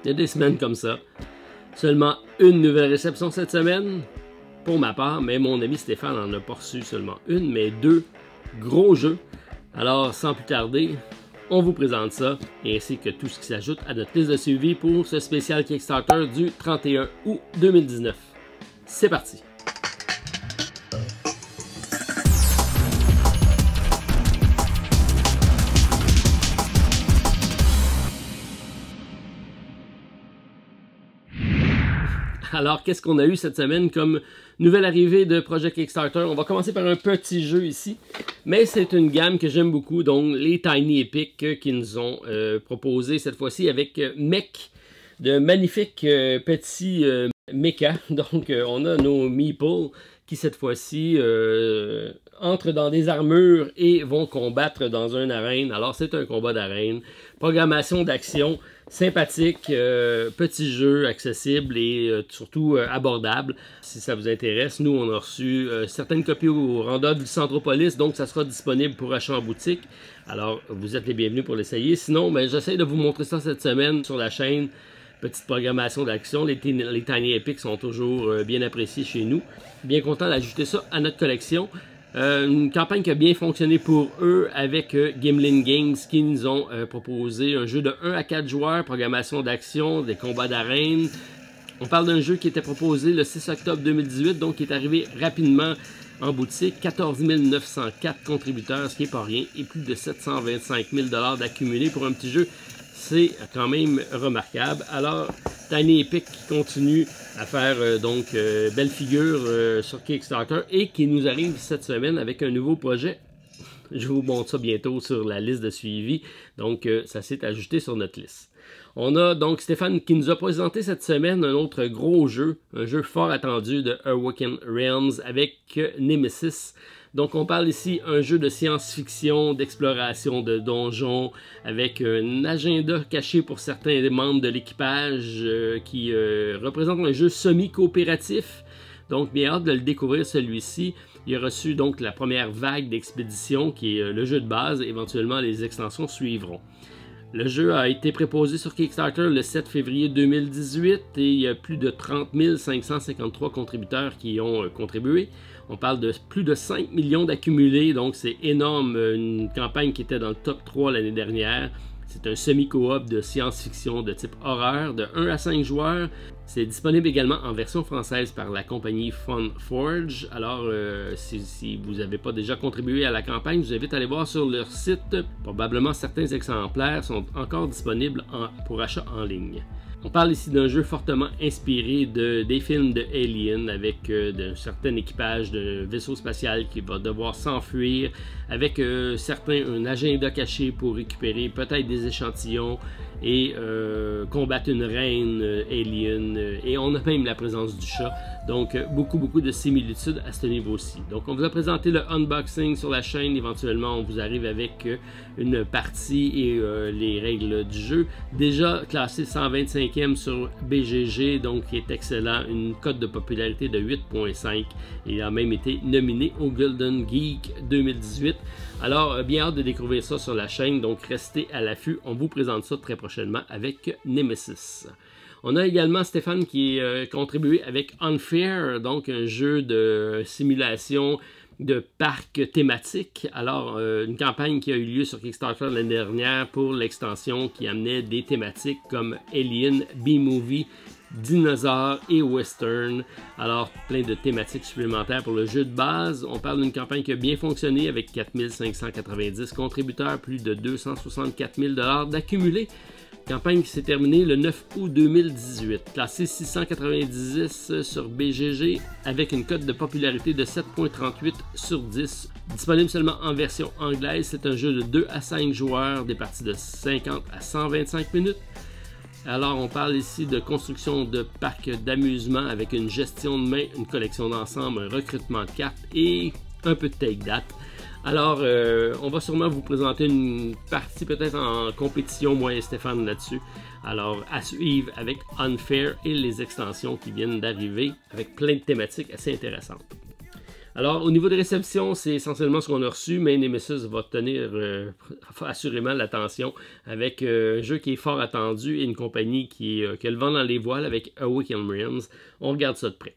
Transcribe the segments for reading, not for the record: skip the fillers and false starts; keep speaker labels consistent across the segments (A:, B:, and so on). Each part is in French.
A: y a des semaines comme ça. Seulement une nouvelle réception cette semaine, pour ma part, mais mon ami Stéphane en a pas reçu seulement une, mais deux gros jeux. Alors, sans plus tarder, on vous présente ça, ainsi que tout ce qui s'ajoute à notre liste de suivi pour ce spécial Kickstarter du 31 août 2019. C'est parti! Alors, qu'est-ce qu'on a eu cette semaine comme nouvelle arrivée de projet Kickstarter? On va commencer par un petit jeu ici, mais c'est une gamme que j'aime beaucoup, donc les Tiny Epic qui nous ont proposé cette fois-ci avec Mech, de magnifiques petits mechas. Donc, on a nos Meeple qui cette fois-ci entrent dans des armures et vont combattre dans une arène. Alors, c'est un combat d'arène, programmation d'action, sympathique, petit jeu accessible et surtout abordable. Si ça vous intéresse, nous on a reçu certaines copies au Randa du Centropolis, donc ça sera disponible pour achat en boutique. Alors vous êtes les bienvenus pour l'essayer. Sinon, j'essaie de vous montrer ça cette semaine sur la chaîne. Petite programmation d'action, les Tiny Epic sont toujours bien appréciés chez nous. Bien content d'ajouter ça à notre collection. Une campagne qui a bien fonctionné pour eux avec Gimlin Games qui nous ont proposé un jeu de 1 à 4 joueurs, programmation d'action, des combats d'arène. On parle d'un jeu qui était proposé le 6 octobre 2018, donc qui est arrivé rapidement en boutique. 14 904 contributeurs, ce qui n'est pas rien, et plus de 725 000 d'accumulés pour un petit jeu. C'est quand même remarquable. Alors, Tiny Epic qui continue à faire belle figure sur Kickstarter et qui nous arrive cette semaine avec un nouveau projet. Je vous montre ça bientôt sur la liste de suivi. Donc, ça s'est ajouté sur notre liste. On a donc Stéphane qui nous a présenté cette semaine un autre gros jeu, un jeu fort attendu de Awaken Realms avec Nemesis. Donc on parle ici un jeu de science-fiction, d'exploration de donjons, avec un agenda caché pour certains membres de l'équipage qui représente un jeu semi-coopératif. Donc bien hâte de le découvrir celui-ci. Il a reçu donc la première vague d'expédition qui est le jeu de base, éventuellement les extensions suivront. Le jeu a été préposé sur Kickstarter le 7 février 2018 et il y a plus de 30 553 contributeurs qui ont contribué. On parle de plus de 5 millions d'accumulés, donc c'est énorme, une campagne qui était dans le top 3 l'année dernière. C'est un semi-coop de science-fiction de type horreur de 1 à 5 joueurs. C'est disponible également en version française par la compagnie Funforge. Alors, si vous n'avez pas déjà contribué à la campagne, je vous invite à aller voir sur leur site. Probablement certains exemplaires sont encore disponibles pour achat en ligne. On parle ici d'un jeu fortement inspiré des films de Alien avec un certain équipage de vaisseau spatial qui va devoir s'enfuir avec un agenda caché pour récupérer peut-être des échantillons et combattre une reine alien et on a même la présence du chat. Donc beaucoup de similitudes à ce niveau-ci. Donc on vous a présenté le unboxing sur la chaîne. Éventuellement on vous arrive avec une partie et les règles du jeu. Déjà classé 125e sur BGG, donc qui est excellent. Une cote de popularité de 8.5. Il a même été nominé au Golden Geek 2018. Alors bien hâte de découvrir ça sur la chaîne. Donc restez à l'affût. On vous présente ça très prochainement avec Nemesis. On a également Stéphane qui est contribué avec Unfair, donc un jeu de simulation de parc thématique. Alors, une campagne qui a eu lieu sur Kickstarter l'année dernière pour l'extension qui amenait des thématiques comme Alien, B-Movie, dinosaures et western. Alors, plein de thématiques supplémentaires pour le jeu de base. On parle d'une campagne qui a bien fonctionné avec 4590 contributeurs, plus de 264 000 d'accumulés. Campagne qui s'est terminée le 9 août 2018, classé 690 sur BGG avec une cote de popularité de 7.38 sur 10. Disponible seulement en version anglaise, c'est un jeu de 2 à 5 joueurs, des parties de 50 à 125 minutes. Alors on parle ici de construction de parcs d'amusement avec une gestion de main, une collection d'ensemble, un recrutement de cartes et un peu de take-that. Alors, on va sûrement vous présenter une partie peut-être en compétition, moi et Stéphane là-dessus. Alors, à suivre avec Unfair et les extensions qui viennent d'arriver avec plein de thématiques assez intéressantes. Alors, au niveau de réception, c'est essentiellement ce qu'on a reçu, mais Nemesis va tenir assurément l'attention avec un jeu qui est fort attendu et une compagnie qui a le vent dans les voiles avec Awaken Realms. On regarde ça de près.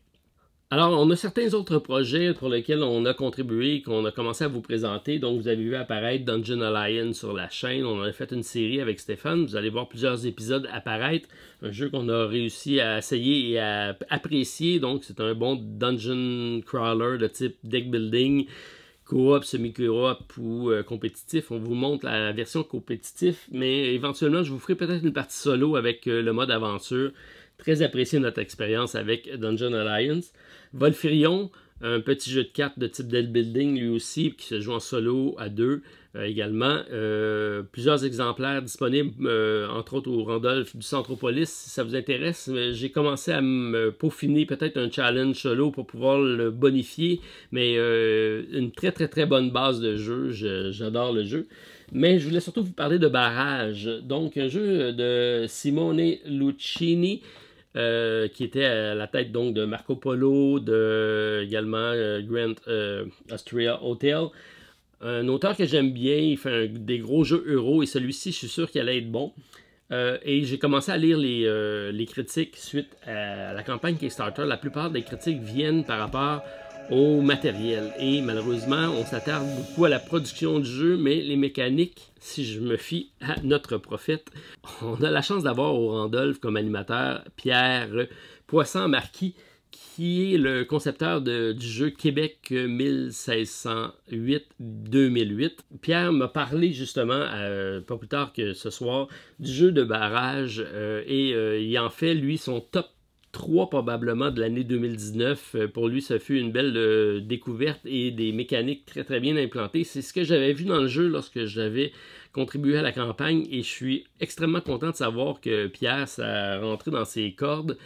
A: Alors, on a certains autres projets pour lesquels on a contribué, qu'on a commencé à vous présenter. Donc, vous avez vu apparaître Dungeon Alliance sur la chaîne. On a fait une série avec Stéphane. Vous allez voir plusieurs épisodes apparaître. Un jeu qu'on a réussi à essayer et à apprécier. Donc, c'est un bon dungeon crawler de type deck building, coop, semi-coop ou compétitif. On vous montre la version compétitive, mais éventuellement, je vous ferai peut-être une partie solo avec le mode aventure. Très apprécié notre expérience avec Dungeon Alliance. Volfirion, un petit jeu de cartes de type deck building lui aussi, qui se joue en solo à deux également. Plusieurs exemplaires disponibles, entre autres au Randolph du Centropolis. Si ça vous intéresse, j'ai commencé à me peaufiner peut-être un challenge solo pour pouvoir le bonifier, mais une très bonne base de jeu. J'adore le jeu. Mais je voulais surtout vous parler de Barrage. Donc, un jeu de Simone Lucchini, qui était à la tête donc de Marco Polo, également Grand Austria Hotel. Un auteur que j'aime bien, il fait des gros jeux euro et celui-ci, je suis sûr qu'il allait être bon. Et j'ai commencé à lire les critiques suite à la campagne Kickstarter. La plupart des critiques viennent par rapport au matériel. Et malheureusement, on s'attarde beaucoup à la production du jeu, mais les mécaniques, si je me fie à notre prophète, on a la chance d'avoir au Randolph comme animateur Pierre Poisson-Marquis, qui est le concepteur du jeu Québec 1608-2008. Pierre m'a parlé justement, pas plus tard que ce soir, du jeu de barrage et il en fait, lui, son top 3 probablement de l'année 2019. Pour lui, ça fut une belle découverte et des mécaniques très bien implantées. C'est ce que j'avais vu dans le jeu lorsque j'avais contribué à la campagne et je suis extrêmement content de savoir que Pierre, ça a rentré dans ses cordes.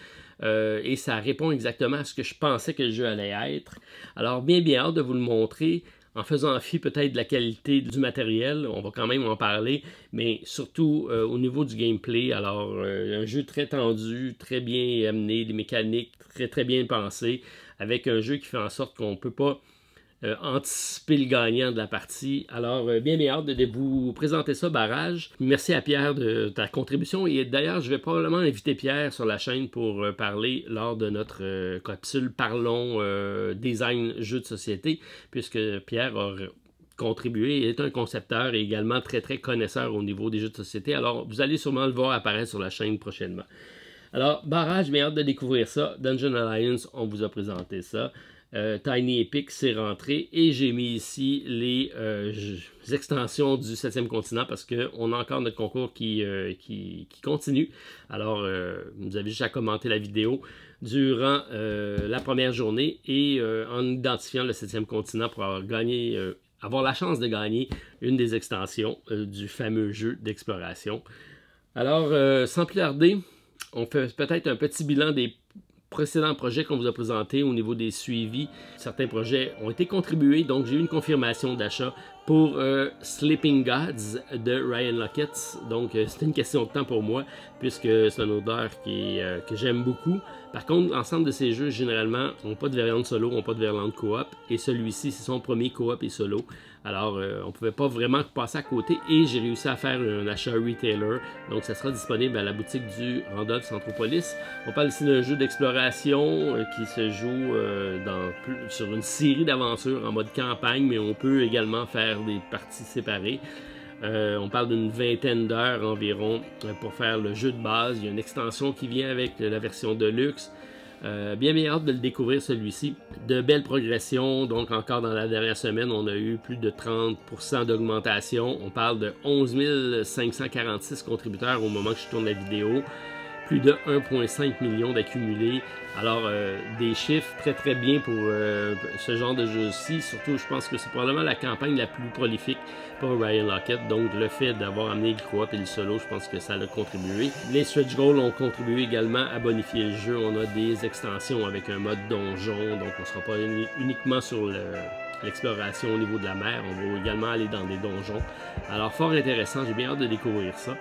A: Et ça répond exactement à ce que je pensais que le jeu allait être. Alors, bien hâte de vous le montrer en faisant fi peut-être de la qualité du matériel. On va quand même en parler, mais surtout au niveau du gameplay. Alors, un jeu très tendu, très bien amené, des mécaniques très bien pensées, avec un jeu qui fait en sorte qu'on ne peut pas anticiper le gagnant de la partie. Alors, bien hâte de vous présenter ça, Barrage. Merci à Pierre de ta contribution. Et d'ailleurs, je vais probablement inviter Pierre sur la chaîne pour parler lors de notre capsule Parlons design jeux de société, puisque Pierre a contribué, il est un concepteur et également très connaisseur au niveau des jeux de société. Alors, vous allez sûrement le voir apparaître sur la chaîne prochainement. Alors, Barrage, bien hâte de découvrir ça. Dungeon Alliance, on vous a présenté ça. Tiny Epic, c'est rentré et j'ai mis ici les extensions du 7e continent parce qu'on a encore notre concours qui continue. Alors, vous avez juste à commenter la vidéo durant la première journée et en identifiant le 7e continent pour avoir la chance de gagner une des extensions du fameux jeu d'exploration. Alors, sans plus tarder, on fait peut-être un petit bilan des précédents projets qu'on vous a présentés au niveau des suivis. Certains projets ont été contribués, donc j'ai eu une confirmation d'achat pour Sleeping Gods de Ryan Lockett. Donc c'était une question de temps pour moi, puisque c'est un auteur que j'aime beaucoup. Par contre, l'ensemble de ces jeux, généralement, n'ont pas de variante solo, n'ont pas de variante coop. Et celui-ci, c'est son premier coop et solo. Alors, on ne pouvait pas vraiment passer à côté. Et j'ai réussi à faire un achat retailer. Donc, ça sera disponible à la boutique du Randolph Centropolis. On parle ici d'un jeu d'exploration qui se joue sur une série d'aventures en mode campagne, mais on peut également faire des parties séparées. On parle d'une vingtaine d'heures environ pour faire le jeu de base. Il y a une extension qui vient avec la version Deluxe. Bien hâte de le découvrir celui-ci. De belles progressions, donc encore dans la dernière semaine, on a eu plus de 30% d'augmentation. On parle de 11 546 contributeurs au moment que je tourne la vidéo. Plus de 1,5 million d'accumulés. Alors, des chiffres très bien pour ce genre de jeu-ci. Surtout, je pense que c'est probablement la campagne la plus prolifique pour Ryan Lockett. Donc, le fait d'avoir amené le co-op et le solo, je pense que ça a contribué. Les stretch goals ont contribué également à bonifier le jeu. On a des extensions avec un mode donjon. Donc, on ne sera pas uniquement sur l'exploration au niveau de la mer. On va également aller dans des donjons. Alors, fort intéressant. J'ai bien hâte de découvrir ça.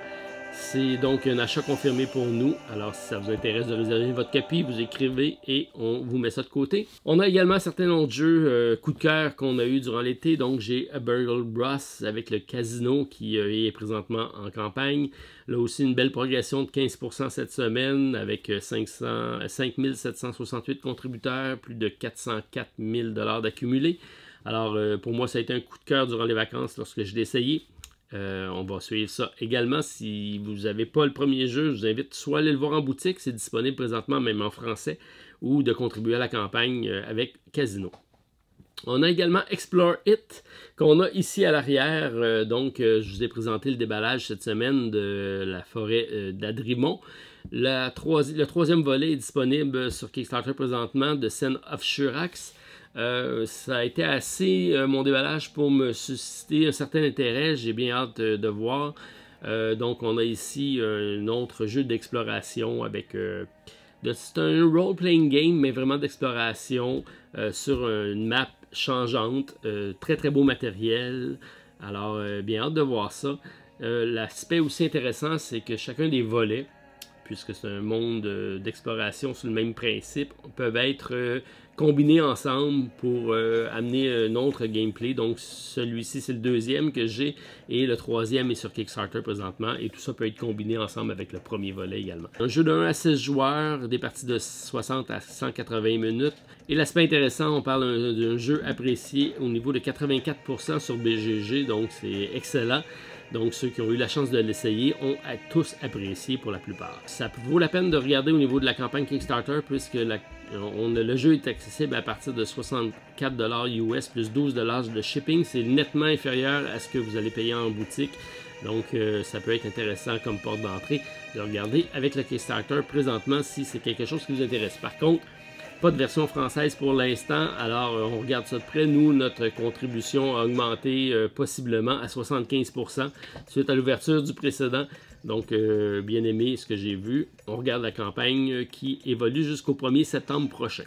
A: C'est donc un achat confirmé pour nous. Alors, si ça vous intéresse de réserver votre copie, vous écrivez et on vous met ça de côté. On a également certains autres jeux coup de cœur qu'on a eu durant l'été. Donc, j'ai A Burgle Bros avec le casino qui est présentement en campagne. Là aussi, une belle progression de 15% cette semaine avec 5768 contributeurs, plus de 404 000 $ d'accumulés. Alors, pour moi, ça a été un coup de cœur durant les vacances lorsque je l'ai essayé. On va suivre ça également. Si vous n'avez pas le premier jeu, je vous invite soit à aller le voir en boutique, c'est disponible présentement même en français, ou de contribuer à la campagne avec Casino. On a également Explore It, qu'on a ici à l'arrière. Je vous ai présenté le déballage cette semaine de la forêt d'Adrimont. Le troisième volet est disponible sur Kickstarter présentement de Sen of Shurax. Ça a été assez mon déballage pour me susciter un certain intérêt. J'ai bien hâte de voir. Donc, on a ici un autre jeu d'exploration avec... c'est un role-playing game, mais vraiment d'exploration sur une map changeante. Très, très beau matériel. Alors, bien hâte de voir ça. L'aspect aussi intéressant, c'est que chacun des volets, puisque c'est un monde d'exploration sur le même principe, peuvent être combinés ensemble pour amener un autre gameplay. Donc celui-ci, c'est le deuxième que j'ai, et le troisième est sur Kickstarter présentement, et tout ça peut être combiné ensemble avec le premier volet également. Un jeu de 1 à 6 joueurs, des parties de 60 à 180 minutes. Et l'aspect intéressant, on parle d'un jeu apprécié au niveau de 84% sur BGG, donc c'est excellent. Donc, ceux qui ont eu la chance de l'essayer ont tous apprécié pour la plupart. Ça vaut la peine de regarder au niveau de la campagne Kickstarter, puisque le jeu est accessible à partir de 64 $ US plus 12 $ de shipping. C'est nettement inférieur à ce que vous allez payer en boutique. Donc, ça peut être intéressant comme porte d'entrée de regarder avec le Kickstarter présentement si c'est quelque chose qui vous intéresse. Par contre, pas de version française pour l'instant, alors on regarde ça de près. Nous, notre contribution a augmenté possiblement à 75% suite à l'ouverture du précédent. Donc, bien aimé ce que j'ai vu. On regarde la campagne qui évolue jusqu'au 1er septembre prochain.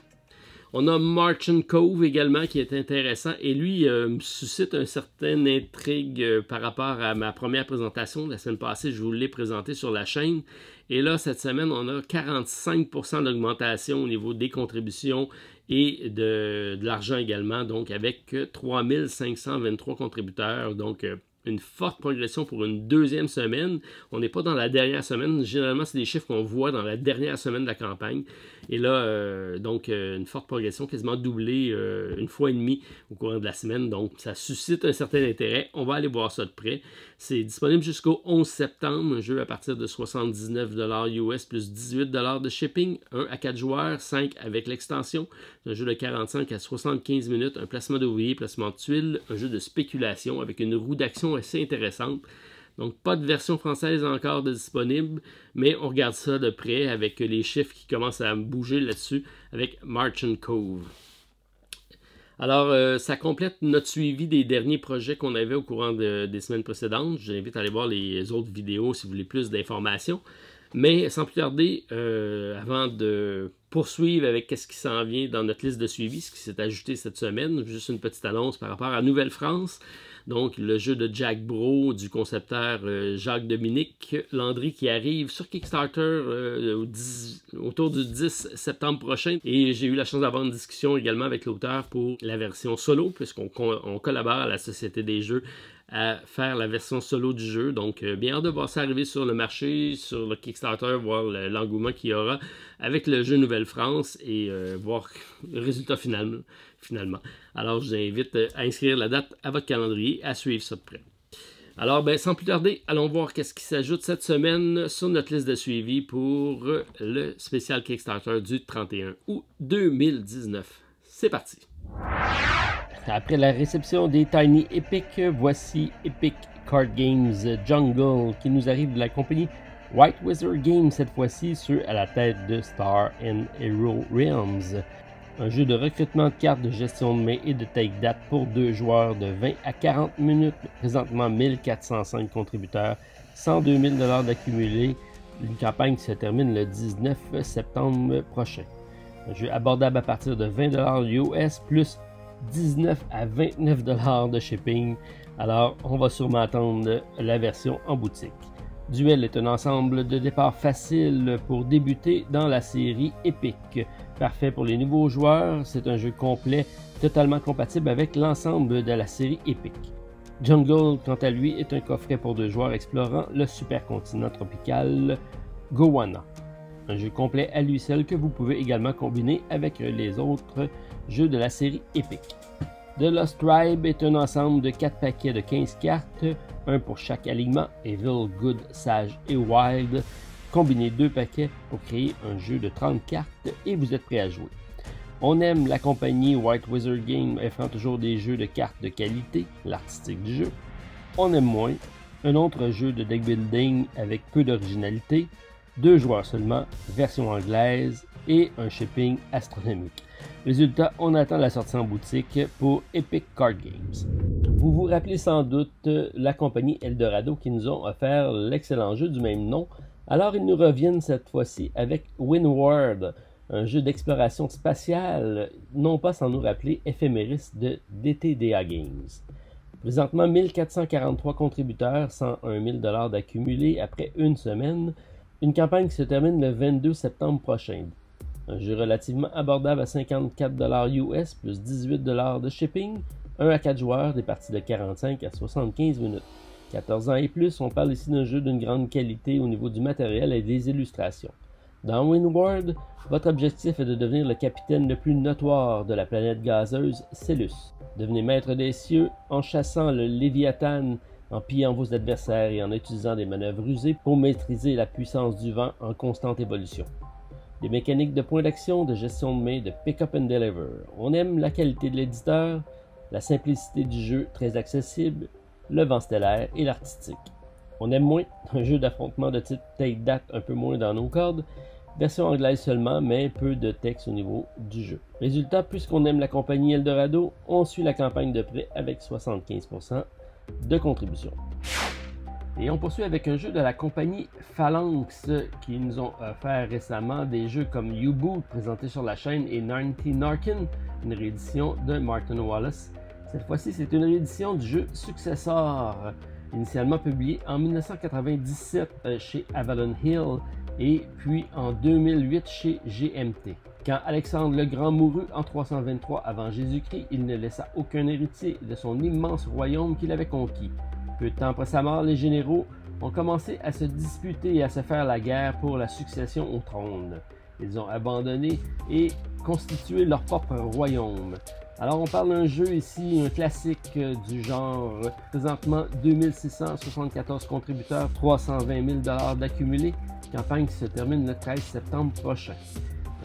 A: On a Merchant Cove également qui est intéressant et lui me suscite une certaine intrigue par rapport à ma première présentation. La semaine passée, je vous l'ai présenté sur la chaîne. Et là, cette semaine, on a 45% d'augmentation au niveau des contributions et de l'argent également. Donc, avec 3523 contributeurs. Donc, une forte progression pour une deuxième semaine. On n'est pas dans la dernière semaine. Généralement, c'est des chiffres qu'on voit dans la dernière semaine de la campagne. Et là, une forte progression, quasiment doublée une fois et demie au cours de la semaine. Donc, ça suscite un certain intérêt. On va aller voir ça de près. C'est disponible jusqu'au 11 septembre. Un jeu à partir de 79 $ US plus 18 $ de shipping. 1 à 4 joueurs, 5 avec l'extension. Un jeu de 45 à 75 minutes. Un placement d'ouvriers, placement de tuiles. Un jeu de spéculation avec une roue d'action assez intéressante. Donc, pas de version française encore de disponible, mais on regarde ça de près avec les chiffres qui commencent à bouger là-dessus avec Merchant Cove. Alors, ça complète notre suivi des derniers projets qu'on avait au courant des semaines précédentes. Je vous invite à aller voir les autres vidéos si vous voulez plus d'informations. Mais sans plus tarder, avant de poursuivre avec ce qui s'en vient dans notre liste de suivi, ce qui s'est ajouté cette semaine, juste une petite annonce par rapport à Nouvelle-France. Donc, le jeu de Jack Bro du concepteur Jacques-Dominique Landry qui arrive sur Kickstarter autour du 10 septembre prochain. Et j'ai eu la chance d'avoir une discussion également avec l'auteur pour la version solo, puisqu'on collabore à la Société des jeux à faire la version solo du jeu. Donc, bien hâte de voir ça arriver sur le marché, sur le Kickstarter, voir l'engouement qu'il y aura avec le jeu Nouvelle-France et voir le résultat finalement. Alors, je vous invite à inscrire la date à votre calendrier, à suivre ça de près. Alors, sans plus tarder, allons voir qu'est-ce qui s'ajoute cette semaine sur notre liste de suivi pour le spécial Kickstarter du 31 août 2019. C'est parti! Après la réception des Tiny Epic, voici Epic Card Games Jungle qui nous arrive de la compagnie White Wizard Games cette fois-ci à la tête de Star and Hero Realms. Un jeu de recrutement de cartes de gestion de main et de take-date pour 2 joueurs de 20 à 40 minutes. Présentement 1405 contributeurs, 102 000 $ d'accumulés. Une campagne qui se termine le 19 septembre prochain. Un jeu abordable à partir de 20 $ US plus 19 à 29 $ de shipping. Alors, on va sûrement attendre la version en boutique. Duel est un ensemble de départ facile pour débuter dans la série Epic. Parfait pour les nouveaux joueurs, c'est un jeu complet totalement compatible avec l'ensemble de la série Epic. Jungle, quant à lui, est un coffret pour 2 joueurs explorant le supercontinent tropical Gowana. Un jeu complet à lui seul que vous pouvez également combiner avec les autres jeux de la série Epic. The Lost Tribe est un ensemble de 4 paquets de 15 cartes, un pour chaque alignement, Evil, Good, Sage et Wild. Combinez 2 paquets pour créer un jeu de 30 cartes et vous êtes prêt à jouer. On aime la compagnie White Wizard Game offrant toujours des jeux de cartes de qualité, l'artistique du jeu. On aime moins un autre jeu de deck building avec peu d'originalité, 2 joueurs seulement, version anglaise et un shipping astronomique. Résultat, on attend la sortie en boutique pour Epic Card Games. Vous vous rappelez sans doute la compagnie Eldorado qui nous ont offert l'excellent jeu du même nom. Alors ils nous reviennent cette fois-ci avec Windward, un jeu d'exploration spatiale, non pas sans nous rappeler Ephemeris de DTDA Games. Présentement 1443 contributeurs, 101 000 $ d'accumulés après une semaine, une campagne qui se termine le 22 septembre prochain. Un jeu relativement abordable à 54 $ US plus 18 $ de shipping, 1 à 4 joueurs, des parties de 45 à 75 minutes. 14 ans et plus, on parle ici d'un jeu d'une grande qualité au niveau du matériel et des illustrations. Dans Windward, votre objectif est de devenir le capitaine le plus notoire de la planète gazeuse Célus. Devenez maître des cieux en chassant le Léviathan, en pillant vos adversaires et en utilisant des manœuvres rusées pour maîtriser la puissance du vent en constante évolution. Des mécaniques de point d'action, de gestion de main, de pick-up and deliver. On aime la qualité de l'éditeur, la simplicité du jeu très accessible, le vent stellaire et l'artistique. On aime moins un jeu d'affrontement de type take that un peu moins dans nos cordes, version anglaise seulement, mais peu de texte au niveau du jeu. Résultat, puisqu'on aime la compagnie Eldorado, on suit la campagne de prêt avec 75% de contribution. Et on poursuit avec un jeu de la compagnie Phalanx qui nous ont offert récemment des jeux comme U-Boot présenté sur la chaîne et 90 Narkin, une réédition de Martin Wallace. Cette fois-ci, c'est une réédition du jeu Successor, initialement publié en 1997 chez Avalon Hill et puis en 2008 chez GMT. Quand Alexandre le Grand mourut en 323 avant Jésus-Christ, il ne laissa aucun héritier de son immense royaume qu'il avait conquis. Peu de temps après sa mort, les généraux ont commencé à se disputer et à se faire la guerre pour la succession au trône. Ils ont abandonné et constitué leur propre royaume. Alors on parle d'un jeu ici, un classique du genre, présentement 2674 contributeurs, 320 000 $ d'accumulés, campagne qui se termine le 13 septembre prochain.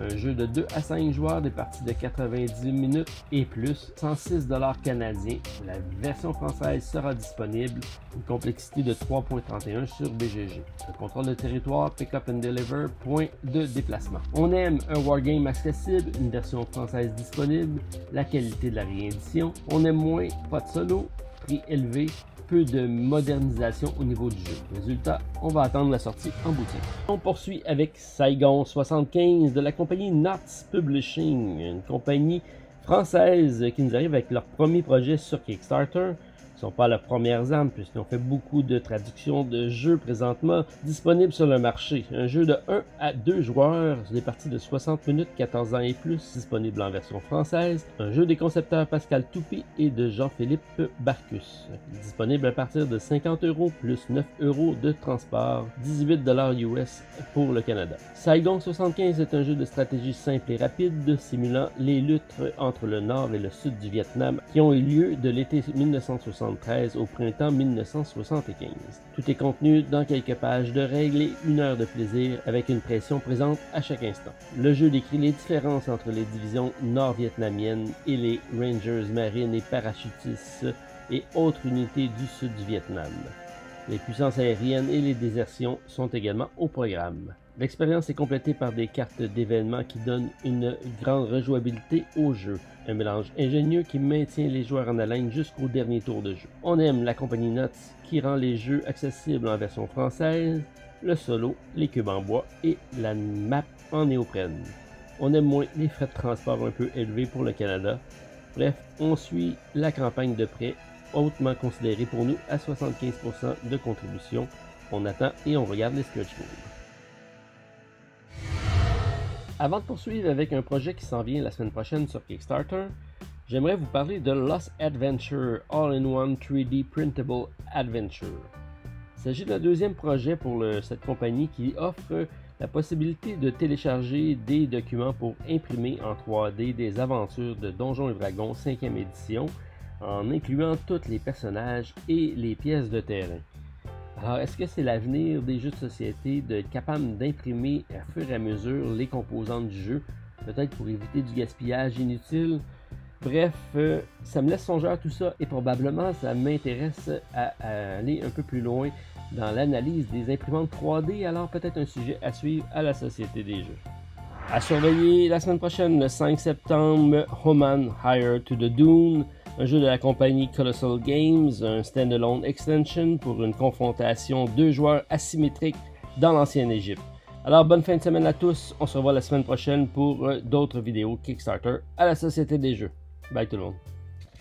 A: Un jeu de 2 à 5 joueurs, des parties de 90 minutes et plus, 106 $ canadiens. La version française sera disponible, une complexité de 3.31 sur BGG. Le contrôle de territoire, pick-up and deliver, point de déplacement. On aime un wargame accessible, une version française disponible, la qualité de la réédition. On aime moins, pas de solo, prix élevé, peu de modernisation au niveau du jeu. Résultat, on va attendre la sortie en boutique. On poursuit avec Saigon 75 de la compagnie Knots Publishing, une compagnie française qui nous arrive avec leur premier projet sur Kickstarter. Ils ne sont pas leurs premières armes puisqu'ils ont fait beaucoup de traductions de jeux présentement disponibles sur le marché. Un jeu de 1 à 2 joueurs, des parties de 60 minutes, 14 ans et plus, disponible en version française. Un jeu des concepteurs Pascal Toupy et de Jean-Philippe Barcus. Disponible à partir de 50 € plus 9 € de transport, 18 $ US pour le Canada. Saigon 75 est un jeu de stratégie simple et rapide, simulant les luttes entre le nord et le sud du Vietnam qui ont eu lieu de l'été 1973 au printemps 1975. Tout est contenu dans quelques pages de règles et 1 heure de plaisir avec une pression présente à chaque instant. Le jeu décrit les différences entre les divisions nord-vietnamiennes et les Rangers marines et parachutistes et autres unités du sud du Vietnam. Les puissances aériennes et les désertions sont également au programme. L'expérience est complétée par des cartes d'événements qui donnent une grande rejouabilité au jeu. Un mélange ingénieux qui maintient les joueurs en haleine jusqu'au dernier tour de jeu. On aime la compagnie Knots qui rend les jeux accessibles en version française, le solo, les cubes en bois et la map en néoprène. On aime moins les frais de transport un peu élevés pour le Canada. Bref, on suit la campagne de prêt hautement considérée pour nous à 75% de contribution. on attend et on regarde les stretch goals. Avant de poursuivre avec un projet qui s'en vient la semaine prochaine sur Kickstarter, j'aimerais vous parler de Lost Adventure All-in-One 3D Printable Adventure. Il s'agit d'un deuxième projet pour cette compagnie qui offre la possibilité de télécharger des documents pour imprimer en 3D des aventures de Donjons et Dragons 5e édition en incluant tous les personnages et les pièces de terrain. Alors, est-ce que c'est l'avenir des jeux de société d'être capable d'imprimer à fur et à mesure les composantes du jeu, peut-être pour éviter du gaspillage inutile? Bref, ça me laisse songer à tout ça et probablement ça m'intéresse à aller un peu plus loin dans l'analyse des imprimantes 3D, alors peut-être un sujet à suivre à la Société des Jeux. À surveiller la semaine prochaine, le 5 septembre, Human Hire to the Dune, un jeu de la compagnie Colossal Games, un standalone extension pour une confrontation 2 joueurs asymétriques dans l'ancienne Égypte. Alors bonne fin de semaine à tous, on se revoit la semaine prochaine pour d'autres vidéos Kickstarter à la Société des Jeux. Bye tout le monde.